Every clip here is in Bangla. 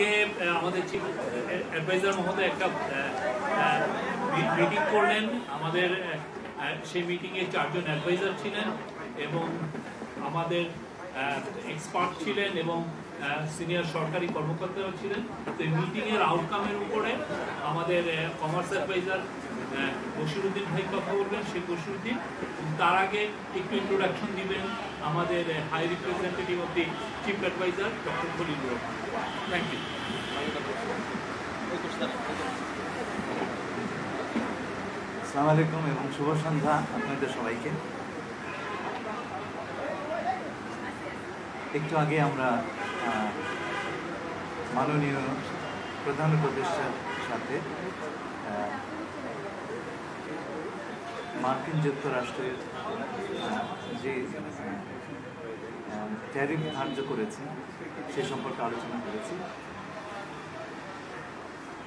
আজকে আমাদের চিফ অ্যাডভাইজার মহোদয় একটা মিটিং করলেন। আমাদের সেই মিটিংয়ে 4 জন অ্যাডভাইজার ছিলেন এবং আমাদের এক্সপার্ট ছিলেন এবং সিনিয়র সরকারি কর্মকর্তারা ছিলেন। তো এই মিটিংয়ের আউটকামের উপরে আমাদের কমার্স অ্যাডভাইজার বশিরউদ্দিন ভাই কথা বলবেন। সেই বশিরউদ্দিন তার আগে একটু ইন্ট্রোডাকশন দিবেন আমাদের high representative of the chief adviser doctor Khalilur Rahman. Thank you. আসসালামু আলাইকুম এবং শুভ সন্ধ্যা আপনাদের সবাইকে। একটু আগে আমরা মাননীয় প্রধান উপদেষ্টার সাথে মার্কিন যুক্তরাষ্ট্রের যে ট্যারিফ ধার্য করেছে সে সম্পর্কে আলোচনা করেছি।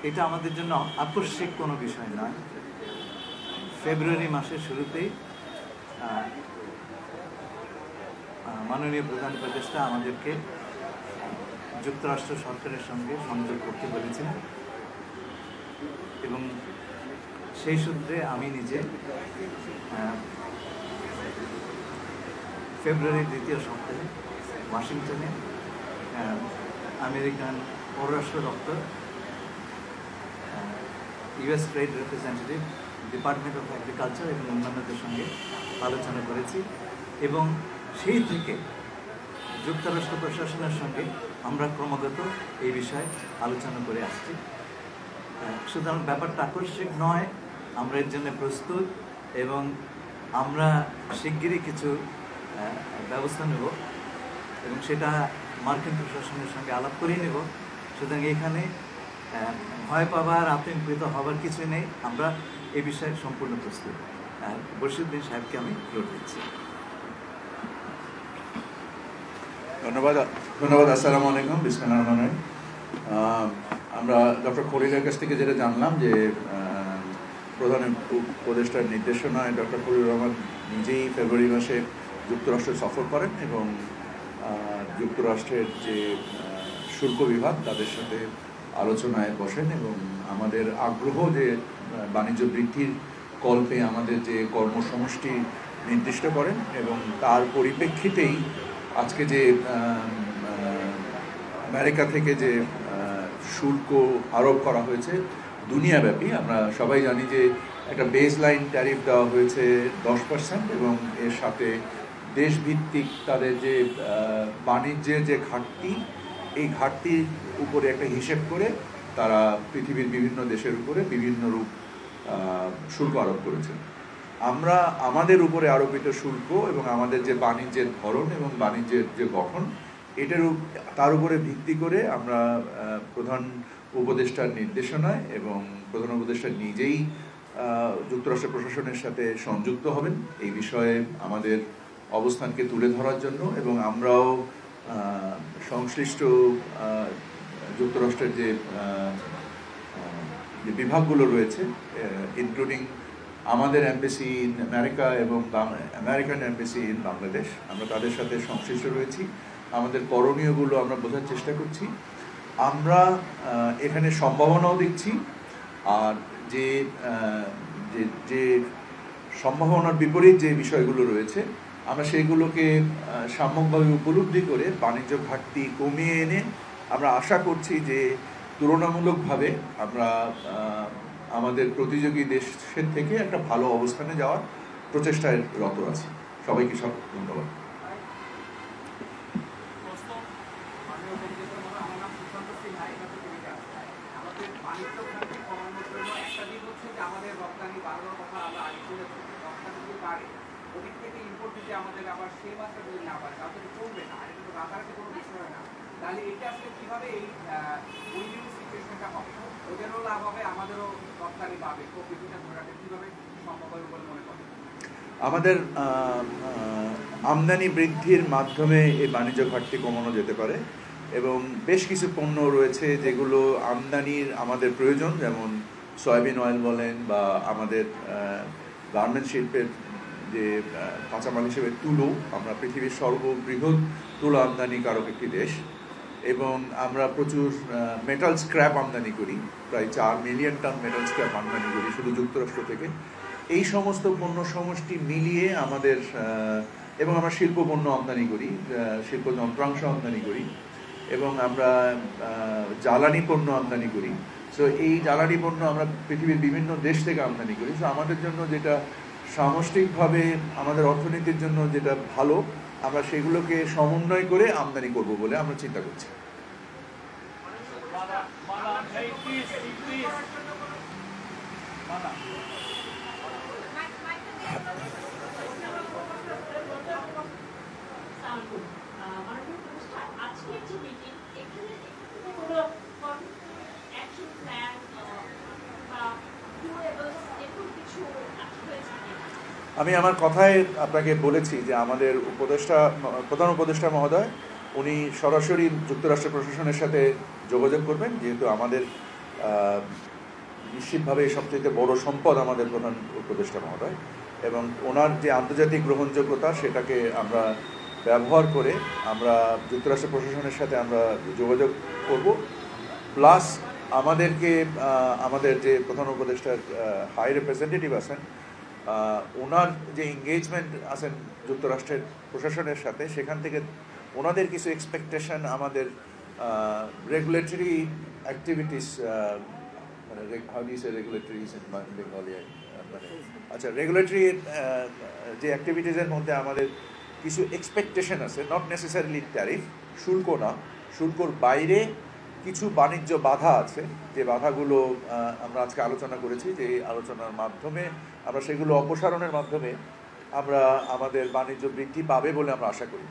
এটা আমাদের জন্য আকস্মিক কোনো বিষয় নয়। ফেব্রুয়ারি মাসের শুরুতেই মাননীয় প্রধান উপদেষ্টা আমাদেরকে যুক্তরাষ্ট্র সরকারের সঙ্গে সংযোগ করতে বলেছেন এবং সেই সূত্রে আমি নিজে ফেব্রুয়ারির দ্বিতীয় সপ্তাহে ওয়াশিংটনে আমেরিকান পররাষ্ট্র দপ্তর, US trade representative, department of agriculture এবং অন্যান্যদের সঙ্গে আলোচনা করেছি এবং সেই থেকে যুক্তরাষ্ট্র প্রশাসনের সঙ্গে আমরা ক্রমাগত এই বিষয়ে আলোচনা করে আসছি। সুতরাং ব্যাপারটা আকস্মিক নয়, আমরা এর জন্য প্রস্তুত এবং আমরা শিগগিরই কিছু ব্যবস্থা নেব এবং সেটা মার্কিন প্রশাসনের সঙ্গে আলাপ করে নেব। সুতরাং এখানে ভয় পাবার, আতঙ্কিত হবার কিছু নেই। আমরা এই বিষয়ে সম্পূর্ণ প্রস্তুত। বশিরউদ্দিন সাহেবকে আমি ফ্লোর দিচ্ছি। ধন্যবাদ। আসসালামু আলাইকুম, বিসমিল্লাহির রহমানির রহিম। আমরা ডক্টর খলিলের কাছ থেকে যেটা জানলাম যে প্রধান উপদেষ্টার নির্দেশনায় ডক্টর খলিলুর রহমান নিজেই ফেব্রুয়ারি মাসে যুক্তরাষ্ট্র সফর করেন এবং যুক্তরাষ্ট্রের যে শুল্ক বিভাগ তাদের সাথে আলোচনায় বসেন এবং আমাদের আগ্রহ যে বাণিজ্য বৃদ্ধির কল্পে আমাদের যে কর্মসমষ্টি নির্দিষ্ট করেন এবং তার পরিপ্রেক্ষিতেই আজকে যে আমেরিকা থেকে যে শুল্ক আরোপ করা হয়েছে দুনিয়াব্যাপী, আমরা সবাই জানি যে একটা বেস লাইন ট্যারিফ দেওয়া হয়েছে 10% এবং এর সাথে দেশভিত্তিক তাদের যে বাণিজ্যের যে ঘাটতি, এই ঘাটতির উপরে একটা হিসেব করে তারা পৃথিবীর বিভিন্ন দেশের উপরে বিভিন্ন রূপ শুল্ক আরোপ করেছে। আমরা আমাদের উপরে আরোপিত শুল্ক এবং আমাদের যে বাণিজ্যের ধরন এবং বাণিজ্যের যে গঠন, তার উপরে ভিত্তি করে আমরা প্রধান উপদেষ্টার নির্দেশনায় এবং প্রধান উপদেষ্টা নিজেই যুক্তরাষ্ট্র প্রশাসনের সাথে সংযুক্ত হবেন এই বিষয়ে আমাদের অবস্থানকে তুলে ধরার জন্য এবং আমরাও সংশ্লিষ্ট যুক্তরাষ্ট্রের যে বিভাগগুলো রয়েছে ইনক্লুডিং আমাদের এমবেসি ইন আমেরিকা এবং আমেরিকান এমবেসি ইন বাংলাদেশ, আমরা তাদের সাথে সংশ্লিষ্ট রয়েছি। আমাদের করণীয়গুলো আমরা বোঝার চেষ্টা করছি। আমরা এখানে সম্ভাবনাও দেখছি, আর যে যে সম্ভাবনার বিপরীত যে বিষয়গুলো রয়েছে আমরা সেইগুলোকে সাম্যকভাবে উপলব্ধি করে বাণিজ্য ঘাটতি কমিয়ে এনে আমরা আশা করছি যে তুলনামূলকভাবে আমরা আমাদের প্রতিযোগী দেশের থেকে একটা ভালো অবস্থানে যাওয়ার প্রচেষ্টায় রত আছি। সবাইকে ধন্যবাদ। আমাদের আমদানি বৃদ্ধির মাধ্যমে এই বাণিজ্য ঘাটতি কমানো যেতে পারে এবং বেশ কিছু পণ্য রয়েছে যেগুলো আমদানির আমাদের প্রয়োজন, যেমন সয়াবিন অয়েল বলেন বা আমাদের গার্মেন্টস শিল্পের যে কাঁচামাল হিসেবে তুলো, আমরা পৃথিবীর সর্ববৃহৎ তুলো আমদানিকারক একটি দেশ এবং আমরা প্রচুর মেটাল স্ক্র্যাপ আমদানি করি, প্রায় 4 মিলিয়ন টন মেটাল স্ক্র্যাপ আমদানি করি শুধু যুক্তরাষ্ট্র থেকে। এই সমস্ত পণ্য সমষ্টি মিলিয়ে আমাদের এবং আমরা শিল্প পণ্য আমদানি করি, শিল্প যন্ত্রাংশ আমদানি করি, এবং আমরা জ্বালানি পণ্য আমদানি করি। সো এই জ্বালানি পণ্য আমরা পৃথিবীর বিভিন্ন দেশ থেকে আমদানি করি। সো আমাদের জন্য যেটা সামষ্টিকভাবে আমাদের অর্থনীতির জন্য যেটা ভালো, আমরা সেগুলোকে সমন্বয় করে আমদানি করব বলে আমরা চিন্তা করছি। আমি আমার কথায় আপনাকে বলেছি যে আমাদের প্রধান উপদেষ্টা মহোদয় উনি সরাসরি যুক্তরাষ্ট্র প্রশাসনের সাথে যোগাযোগ করবেন, যেহেতু আমাদের নিশ্চিতভাবে সবচেয়ে বড় সম্পদ আমাদের প্রধান উপদেষ্টা মহোদয়, এবং ওনার যে আন্তর্জাতিক গ্রহণযোগ্যতা সেটাকে আমরা ব্যবহার করে আমরা যুক্তরাষ্ট্র প্রশাসনের সাথে আমরা যোগাযোগ করব। প্লাস আমাদের যে প্রধান উপদেষ্টার হাই রিপ্রেজেন্টেটিভ আছেন, ওনার যে এঙ্গেজমেন্ট আছেন যুক্তরাষ্ট্রের প্রশাসনের সাথে, সেখান থেকে ওনাদের কিছু এক্সপেকটেশন আমাদের রেগুলেটরি অ্যাক্টিভিটিস, মানে আচ্ছা, রেগুলেটরি যে অ্যাক্টিভিটিসের মধ্যে আমাদের কিছু এক্সপেকটেশন আছে, নট নেসেসারিলি ট্যারিফ, শুল্ক না, শুল্কর বাইরে কিছু বাণিজ্য বাধা আছে, যে বাধাগুলো আমরা আজকে আলোচনা করেছি, যে আলোচনার মাধ্যমে আমরা সেগুলো অপসারণের মাধ্যমে আমরা আমাদের বাণিজ্য বৃদ্ধি পাবে বলে আমরা আশা করি।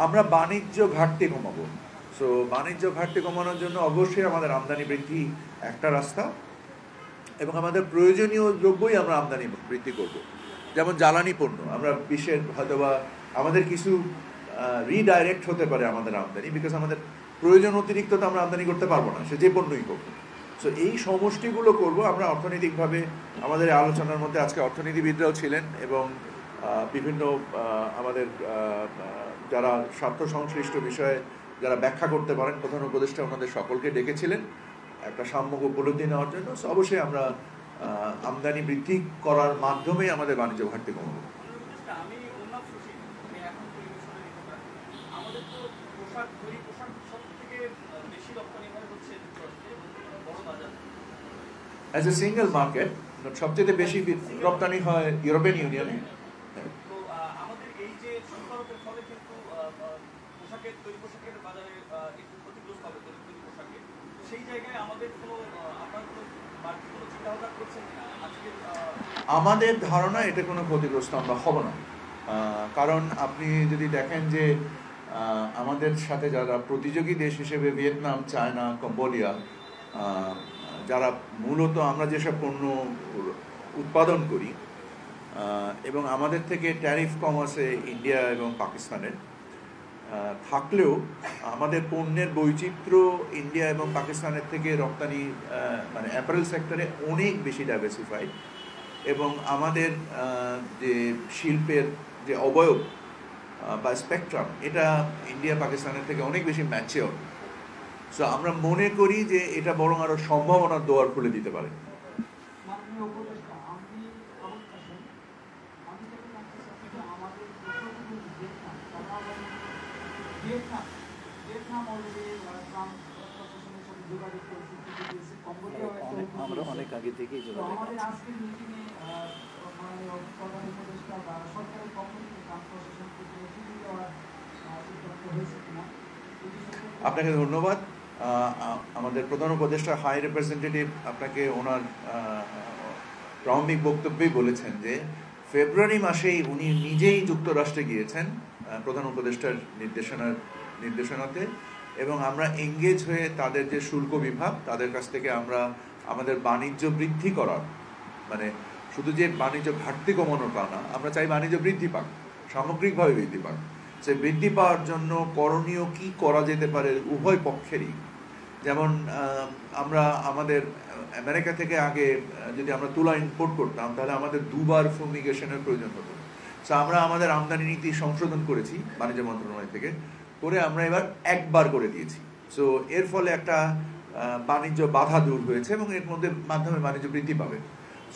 আমরা বাণিজ্য ঘাটতি কমাবো। সো বাণিজ্য ঘাটতি কমানোর জন্য অবশ্যই আমাদের আমদানি বৃদ্ধি একটা রাস্তা, এবং আমাদের প্রয়োজনীয় দ্রব্যই আমরা আমদানি বৃদ্ধি করব। যেমন জ্বালানি পণ্য, আমরা বিশ্বের হয়তোবা আমাদের কিছু রিডাইরেক্ট হতে পারে আমাদের আমদানি, বিকজ আমাদের প্রয়োজন অতিরিক্ত তো আমরা আমদানি করতে পারবো না, সে যে পণ্যই করবো। সো এই সমষ্টিগুলো করব আমরা অর্থনৈতিকভাবে। আমাদের আলোচনার মধ্যে আজকে অর্থনীতিবিদরাও ছিলেন, এবং বিভিন্ন আমাদের যারা স্বার্থ সংশ্লিষ্ট বিষয়ে যারা ব্যাখ্যা করতে পারেন, প্রধান উপদেষ্টা ওনাদের সকলকে ডেকেছিলেন একটা সাম্যক উপলব্ধি নেওয়ার জন্য। অবশ্যই আমরা আমদানি বৃদ্ধি করার মাধ্যমে আমাদের বাণিজ্য ঘাটতি কমাবো। অ্যাজ এ সিঙ্গেল মার্কেট সবচেয়ে বেশি রপ্তানি হয় ইউরোপিয়ান ইউনিয়নে। আমাদের ধারণা এটা কোনো ক্ষতিগ্রস্ত আমরা হব না, কারণ আপনি যদি দেখেন যে আমাদের সাথে যারা প্রতিযোগী দেশ হিসেবে ভিয়েতনাম, চায়না, কম্বোডিয়া, যারা মূলত আমরা যেসব পণ্য উৎপাদন করি, এবং আমাদের থেকে ট্যারিফ কম আছে ইন্ডিয়া এবং পাকিস্তানের, থাকলেও আমাদের পণ্যের বৈচিত্র্য ইন্ডিয়া এবং পাকিস্তানের থেকে রপ্তানি মানে অ্যাপারেল সেক্টরে অনেক বেশি ডাইভার্সিফাইড, এবং আমাদের যে শিল্পের যে অবয়ব বা স্পেকট্রাম, এটা ইন্ডিয়া পাকিস্তানের থেকে অনেক বেশি ম্যাচিওর। সো আমরা মনে করি যে এটা বরং আরো সম্ভাবনার দোয়ার খুলে দিতে পারে। আমরা অনেক আগে থেকেই যোগাযোগ আপনাকে ধন্যবাদ। আমাদের প্রধান উপদেষ্টা হাই রিপ্রেজেন্টেটিভ আপনাকে ওনার প্রারম্ভিক বক্তব্যেই বলেছেন যে ফেব্রুয়ারি মাসেই উনি নিজেই যুক্তরাষ্ট্রে গিয়েছেন প্রধান উপদেষ্টার নির্দেশনাতে, এবং আমরা এঙ্গেজ হয়ে তাদের যে শুল্ক বিভাগ তাদের কাছ থেকে আমরা আমাদের বাণিজ্য বৃদ্ধি করার, মানে শুধু যে বাণিজ্য ঘাটতি কমানোর তা না, আমরা চাই বাণিজ্য বৃদ্ধি পাক, সামগ্রিকভাবে বৃদ্ধি পাক। সে বৃদ্ধি পাওয়ার জন্য করণীয় কি করা যেতে পারে উভয় পক্ষেরই। যেমন আমরা আমাদের আমেরিকা থেকে আগে যদি আমরা তুলা ইম্পোর্ট করতাম তাহলে আমাদের দুবার ফুমিগেশনের প্রয়োজন হতো। সো আমরা আমাদের আমদানি নীতি সংশোধন করেছি বাণিজ্য মন্ত্রণালয় থেকে, করে আমরা এবার একবার করে দিয়েছি। সো এর ফলে একটা বাণিজ্য বাধা দূর হয়েছে এবং এর মধ্যে মাধ্যমে বাণিজ্য বৃদ্ধি পাবে।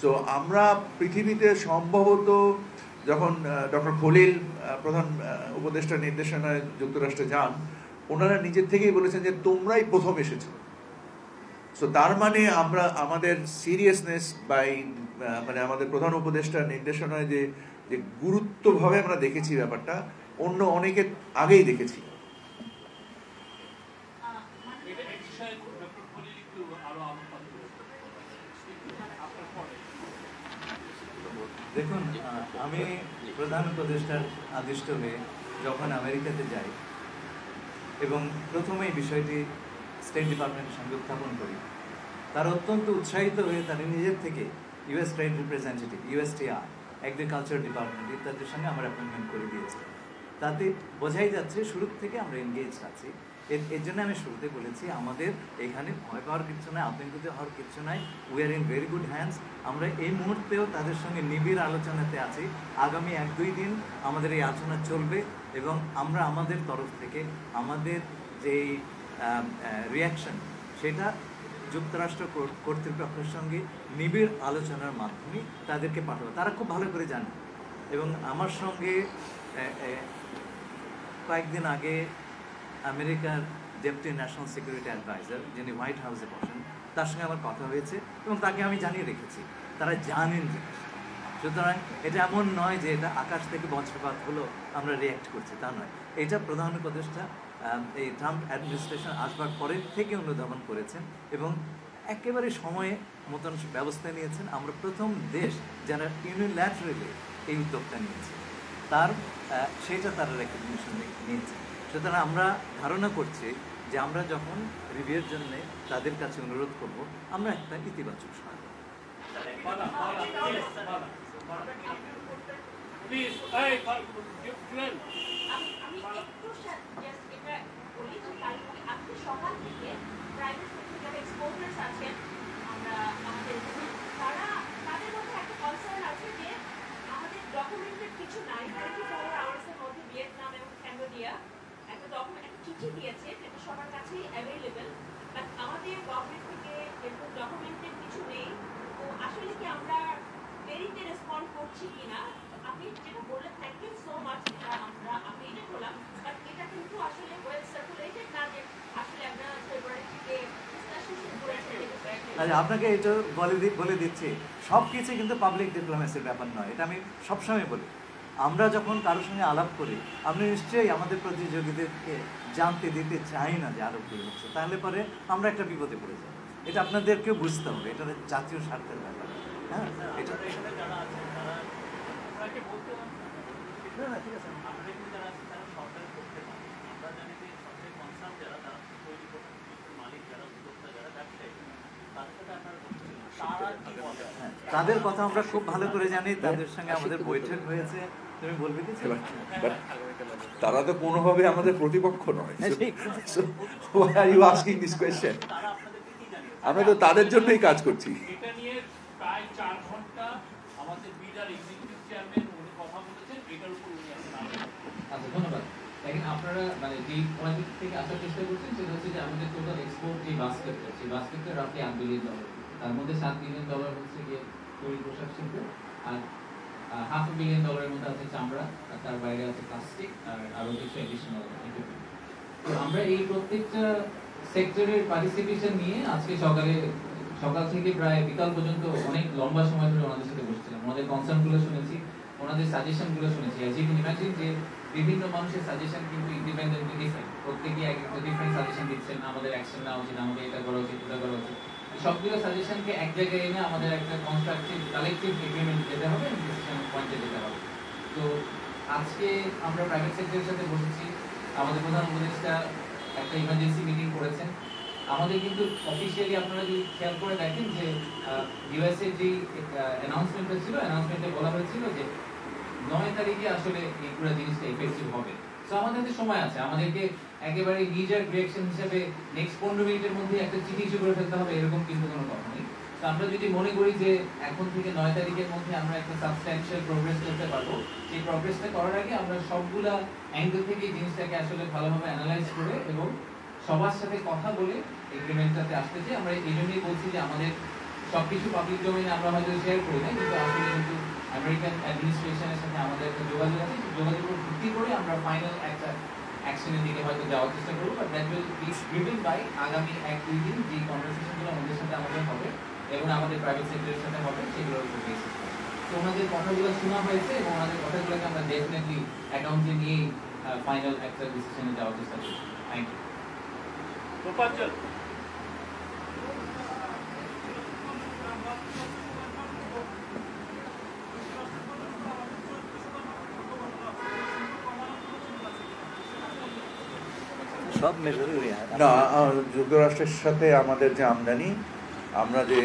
সো আমরা পৃথিবীতে সম্ভবত যখন ডক্টর খলিল প্রধান উপদেষ্টার নির্দেশনায় যুক্তরাষ্ট্রে যান, ওনারা নিজের থেকেই বলেছেন যে তোমরাই প্রথম এসেছো। সো তার মানে আমরা আমাদের সিরিয়াসনেস বাই মানে আমাদের প্রধান উপদেষ্টার নির্দেশনায় যে যে গুরুত্বভাবে আমরা দেখেছি ব্যাপারটা, অন্য অনেকে আগেই দেখেছি। দেখুন, আমি প্রধান উপদেষ্টার আদিষ্ট হয়ে যখন আমেরিকাতে যাই এবং প্রথমেই বিষয়টি স্টেট ডিপার্টমেন্টের সঙ্গে উত্থাপন করি, তারা অত্যন্ত উৎসাহিত হয়ে তারা নিজের থেকে US trade representative, USTR, agriculture department ইত্যাদির সঙ্গে আমরা অ্যাপয়েন্টমেন্ট করে দিয়েছি। তাতে বোঝাই যাচ্ছে শুরু থেকে আমরা এনগেজ আছি। এর জন্য আমি শুরুতে বলেছি আমাদের এখানে ভয় পাওয়ার কিছু নয়, আতঙ্কিত হওয়ার কিছু নয়। We are in very good hands. আমরা এই মুহূর্তেও তাদের সঙ্গে নিবিড় আলোচনাতে আছি। আগামী 1-2 দিন আমাদের এই আলোচনা চলবে এবং আমরা আমাদের তরফ থেকে আমাদের যেই রিয়াকশন সেটা যুক্তরাষ্ট্র কর্তৃপক্ষের সঙ্গে নিবিড় আলোচনার মাধ্যমে তাদেরকে পাঠাবো। তারা খুব ভালো করে জানে এবং আমার সঙ্গে কয়েকদিন আগে আমেরিকার ডেপুটি ন্যাশনাল সিকিউরিটি অ্যাডভাইজার, যিনি হোয়াইট হাউসে বসেন, তার সঙ্গে আমার কথা হয়েছে এবং তাকে আমি জানিয়ে রেখেছি। তারা জানেন জিনিস। সুতরাং এটা এমন নয় যে এটা আকাশ থেকে বজ্রপাত হলো আমরা রিয়্যাক্ট করছি, তা নয়। এটা প্রধান উপদেষ্টা এই ট্রাম্প অ্যাডমিনিস্ট্রেশন আসবার পরের থেকে অনুধাবন করেছেন এবং একেবারে সময়ে মতন ব্যবস্থা নিয়েছেন। আমরা প্রথম দেশ যারা ইউনিল্যাটারালি এই উদ্যোগটা নিয়েছে, সেটা তারা রেকগনিশন নিয়েছে। সুতরাং আমরা ধারণা করছি যে আমরা যখন রিভিউর জন্য তাদের কাছে অনুরোধ করব, আমরা একটা ইতিবাচক সহায়তা। কিছু নাই, ভিয়েতনাম এবং ক্যাম্বোডিয়া একটা ডকুমেন্ট চিঠি দিয়েছে, এটা সবার কাছেই অ্যাভেলেবেল, বাট আমাদের গভর্নমেন্ট থেকে এরকম ডকুমেন্টের কিছু নেই। তো আসলে কি আমরা দেরিতে রেসপন্ড করছি কিনা, আপনি যেটা বললেন থ্যাংক ইউ সো মাচ, আমরা এটা করলাম, বাট এটা কিন্তু আসলে ওয়েল সার্কুলেটেড না যে আসলে আমরা ফেব্রুয়ারি থেকে ডিসকাশন শুরু করেছি। আপনাকে এটা বলে দিচ্ছি, সব কিছু কিন্তু পাবলিক ডিপ্লোমেসির ব্যাপার নয়। এটা আমি সবসময় বলি, আমরা যখন কারোর সঙ্গে আলাপ করি আমরা নিশ্চয়ই আমাদের প্রতিযোগীদেরকে জানতে দিতে চাই না যে আরো ভুল হচ্ছে, তাহলে পরে আমরা একটা বিপদে পড়ে যাই। এটা আপনাদেরকেও বুঝতে হবে, এটা জাতীয় স্বার্থের ব্যাপার। হ্যাঁ, এটা ঠিক আছে। তাদের কথা আমরা খুব ভালো করে জানি, তাদের সঙ্গে আমাদের বৈঠক হয়েছে। তুমি বলবে কি? তারা তো কোনোভাবে আমাদের প্রতিপক্ষ নয়। Why are you asking this question? আমরা তো তাদের জন্যই কাজ করছি। এটা নিয়ে প্রায় 4 ঘন্টা আমাদের বিডার এক্সিকিউটিভ চেয়ারম্যান উনি কথা বলেছেন, এটার উপর উনি এখন আচ্ছা, ধন্যবাদ। দেখেন, আপনারা মানে যে পয়েন্ট থেকে আসার চেষ্টা করছেন সেটা হচ্ছে যে আমাদের টোটাল এক্সপোর্ট যে বাস্কেটটা, সেই বাস্কেটটা রাফলি $8 বিলিয়ন। তার মধ্যে $7 বিলিয়ন হচ্ছে গিয়ে তৈরি পোশাক শিল্প, আর $500 বিলিয়ন মধ্যে আছে চামড়া, আর তার বাইরে আছে প্লাস্টিক, আর আরো কিছু এডিশনাল ইকুইপমেন্ট। তো আমরা এই প্রত্যেকটা সেক্টরের পার্টিসিপেশন নিয়ে আজকে সকাল থেকে প্রায় বিকাল পর্যন্ত অনেক লম্বা সময় ধরে ওনাদের সাথে বসছিলাম। ওনাদের কনসার্নগুলো শুনেছি, ওনাদের সাজেশনগুলো শুনেছি। অ্যাজ ইউ ক্যান ইমাজিন যে বিভিন্ন মানুষের সাজেশন কিন্তু ইন্ডিপেন্ডেন্টলি ডিফারেন্ট, প্রত্যেকেই এক একটা ডিফারেন্ট সাজেশন দিচ্ছেন। আমাদের অ্যাকশন নেওয়া উচিত, আমাদের এটা করা উচিত, ওটা করা উচিত। সবগুলো সাজেশনকে এক জায়গায় এনে আমাদের একটা কনস্ট্রাকটিভ কালেকটিভ এগ্রিমেন্ট যেতে হবে, ডিসিশন পয়েন্টে যেতে হবে। তো আজকে আমরা প্রাইভেট সেক্টরের সাথে বসেছি, আমাদের প্রধান উপদেষ্টা একটা ইমার্জেন্সি মিটিং করেছেন। আমাদের কিন্তু অফিসিয়ালি আপনারা যদি খেয়াল করে দেখেন যে ইউএসএ যে অ্যানাউন্সমেন্টটা ছিল, অ্যানাউন্সমেন্টে বলা হয়েছিল যে 9 তারিখে আসলে এই পুরো জিনিসটা এফেক্টিভ হবে। সো আমাদের হাতে সময় আছে, আমাদেরকে একেবারে নিজার রিঅ্যাকশন হিসেবে নেক্সট 15 মিনিটের মধ্যে একটা চিঠি ইস্যু করে ফেলতে হবে এরকম কিন্তু কোনো কথা নেই। তো আমরা যদি মনে করি যে এখন থেকে 9 তারিখের মধ্যে আমরা একটা সাবস্ট্যানশিয়াল প্রোগ্রেস করতে পারবো, সেই প্রোগ্রেসটা করার আগে আমরা সবগুলা অ্যাঙ্গেল থেকে এই জিনিসটাকে আসলে ভালোভাবে অ্যানালাইজ করে এবং সবার সাথে কথা বলে এগ্রিমেন্টটাতে আসতে চাই। আমরা এই জন্যই বলছি যে আমাদের সবকিছু পাবলিক ডোমেইনে আমরা হয়তো শেয়ার করি না, কিন্তু আসলে কিন্তু আমেরিকান অ্যাডমিনিস্ট্রেশনের সাথে আমাদের একটা যোগাযোগ আছে, যোগাযোগের উপর ভিত্তি করে আমরা ফাইনাল একটা অ্যাকশনের দিকে হয়তো যাওয়ার চেষ্টা করবো। But that will be driven by আগামী 1-2 দিন যে কনভারসেশনগুলো আমাদের সাথে আমাদের হবে এবং আমাদের প্রাইভেট সেক্টরের সাথে হবে সেগুলোর উপর বেসিস করে। তো ওনাদের কথাগুলো শোনা হয়েছে এবং ওনাদের কথাগুলোকে আমরা ডেফিনেটলি অ্যাকাউন্টে নিয়ে ফাইনাল একটা ডিসিশনে যাওয়ার চেষ্টা করব। Thank you. রূপাঞ্চল, সব মেজর না, যুক্তরাষ্ট্রের সাথে আমাদের যে আমদানি, আমরা যে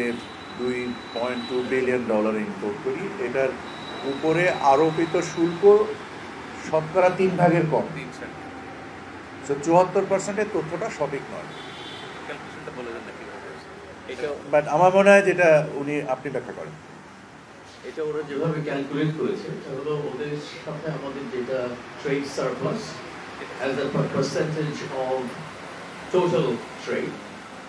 $2.2 বিলিয়ন ইম্পোর্ট করি, এটার উপরে আরোপিত শুল্ক শতকরা 3 ভাগের কম। 74%-এর তথ্যটা সঠিক নয়, বাট আমার মনে হয় যেটা আপনি ব্যাখ্যা করেন। এটা ওরা যেভাবে ক্যালকুলেট করেছে এটা হলো ওদের সাথে আমাদের যেটা trade surplus as a percentage of total trade,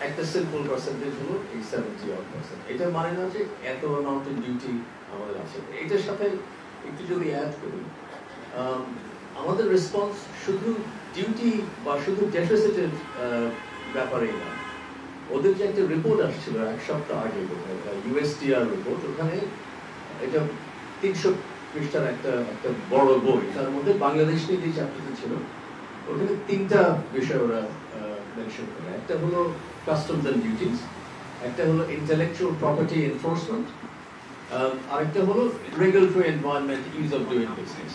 একটা সিম্পল পার্সেন্টেজ হলো এই 70%। এটা মানে না যে এত অ্যামাউন্টের ডিউটি আমাদের আছে। এটার সাথে একটু যদি অ্যাড করি, আমাদের রেসপন্স শুধু ডিউটি বা শুধু ডেফিসিটের ব্যাপারেই না। ওদের যে একটা রিপোর্ট আসছিল 1 সপ্তাহ আগে, ইউএসটিআর রিপোর্ট, ওখানে এটা 300 পৃষ্ঠার একটা বড় বই, তার মধ্যে বাংলাদেশ নিয়ে যে চ্যাপ্টারটা ছিল ওখানে 3টা বিষয় ওরা মেনশন করে। একটা হলো কাস্টমস এন্ড ডিউটিস, একটা হলো ইন্টেলেকচুয়াল প্রপার্টি এনফোর্সমেন্ট, আরেকটা হলো regulatory environment, is of doing business.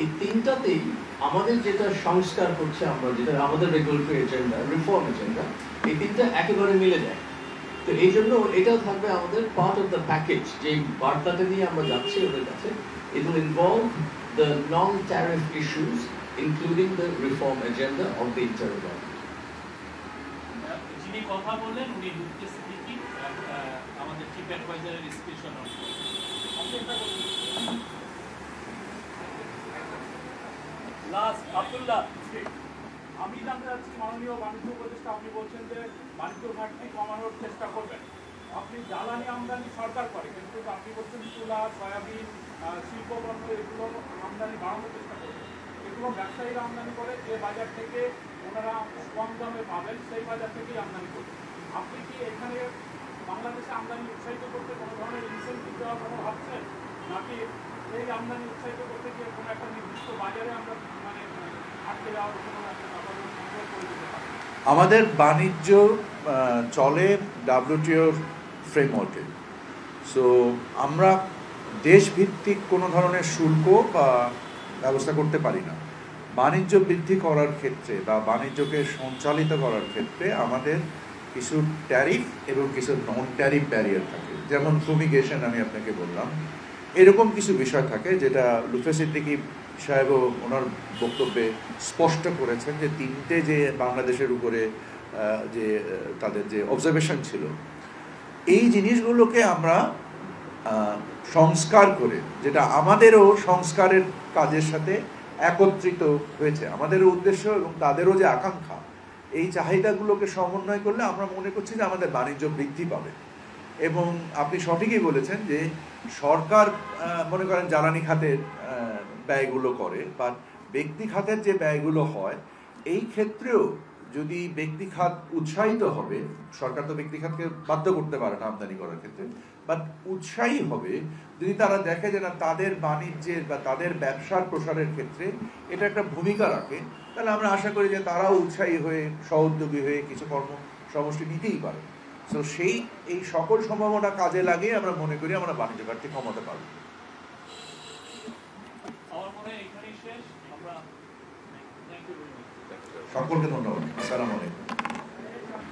এই 3টাতেই আমাদের যেটা সংস্কার করছে, আমরা যেটা আমাদের রেগুলেটরি এজেন্ডা, রিফর্ম এজেন্ডা, এই 3টা একেবারে মিলে যায়। তো এই জন্য এটাও থাকবে আমাদের পার্ট অফ দ্য প্যাকেজ, যে বার্তাটা নিয়ে আমরা যাচ্ছি ওদের কাছে। It will involve the non tariff issues including the reform agenda of the interim government. যিনি কথা বললেন উনি লুকে সিদ্দিকী, আমাদের চিফ অ্যাডভাইজারের স্পেশাল লাস্ট আব্দুল্লাহ, আমি জানতে চাচ্ছি মাননীয় বাণিজ্য উপদেষ্টা, আপনি বলছেন যে বাণিজ্য ঘাটতি কমানোর চেষ্টা করবেন। আপনি জ্বালানি আমদানি সরকার করে, কিন্তু আপনি বলছেন তুলা, সয়াবিন, শিল্পপণ্য এগুলো আমদানি বাড়ানোর চেষ্টা করবেন। এগুলো ব্যবসায়ীরা আমদানি করে, যে বাজার থেকে ওনারা কম দামে পাবেন সেই বাজার থেকেই আমদানি করবেন। আপনি কি এখানে বাংলাদেশে আমদানি উৎসাহিত করতে কোনো ধরনের ইনসেন্টিভ দেওয়ার কোনো ভাবছেন, নাকি এই আমদানি উৎসাহিত করতে গিয়ে কোনো একটা নির্দিষ্ট বাজারে আমরা মানে আটকে যাওয়ার কোনো একটা ব্যাপার করে দিতে পারি? আমাদের বাণিজ্য চলে WTOর ফ্রেমওয়ার্কে। সো আমরা দেশভিত্তিক কোনো ধরনের শুল্ক বা ব্যবস্থা করতে পারি না। বাণিজ্য বৃদ্ধি করার ক্ষেত্রে বা বাণিজ্যকে সঞ্চালিত করার ক্ষেত্রে আমাদের কিছু ট্যারিফ এবং কিছু নন ট্যারিফ ব্যারিয়ার থাকে, যেমন ফুমিগেশন আমি আপনাকে বললাম। এরকম কিছু বিষয় থাকে যেটা লুফে সিদ্দিকী সাহেবও ওনার বক্তব্যে স্পষ্ট করেছেন যে 3টে যে বাংলাদেশের উপরে যে তাদের যে অবজারভেশন ছিল, এই জিনিসগুলোকে আমরা সংস্কার করে, যেটা আমাদেরও সংস্কারের কাজের সাথে একত্রিত হয়েছে, আমাদেরও উদ্দেশ্য এবং তাদেরও যে আকাঙ্ক্ষা, এই চাহিদাগুলোকে সমন্বয় করলে আমরা মনে করছি যে আমাদের বাণিজ্য বৃদ্ধি পাবে। এবং আপনি সঠিকই বলেছেন যে সরকার মনে করেন জ্বালানি খাতের ব্যয়গুলো করে, বা ব্যক্তি খাতের যে ব্যয়গুলো হয়, এই ক্ষেত্রেও যদি ব্যক্তি খাত উৎসাহিত হবে, সরকার তো ব্যক্তি খাতকে বাধ্য করতে পারে না আমদানি করার ক্ষেত্রে, বাট উৎসাহী হবে যদি তারা দেখে যে না তাদের বাণিজ্যের বা তাদের ব্যবসার প্রসারের ক্ষেত্রে এটা একটা ভূমিকা রাখে, তাহলে আমরা আশা করি যে তারাও উৎসাহী হয়ে সহোদ্যোগী হয়ে কিছু কর্মসমষ্টি নিতেই পারে। সো এই সকল সম্ভাবনা কাজে লাগিয়ে আমরা মনে করি আমরা বাণিজ্য ঘাটতি কমাতে পারবো। আমার মনে হয় এখানেই শেষ। আমরা থ্যাংক ইউ ভেরি মাচ। সকলকে ধন্যবাদ। আসসালামু আলাইকুম।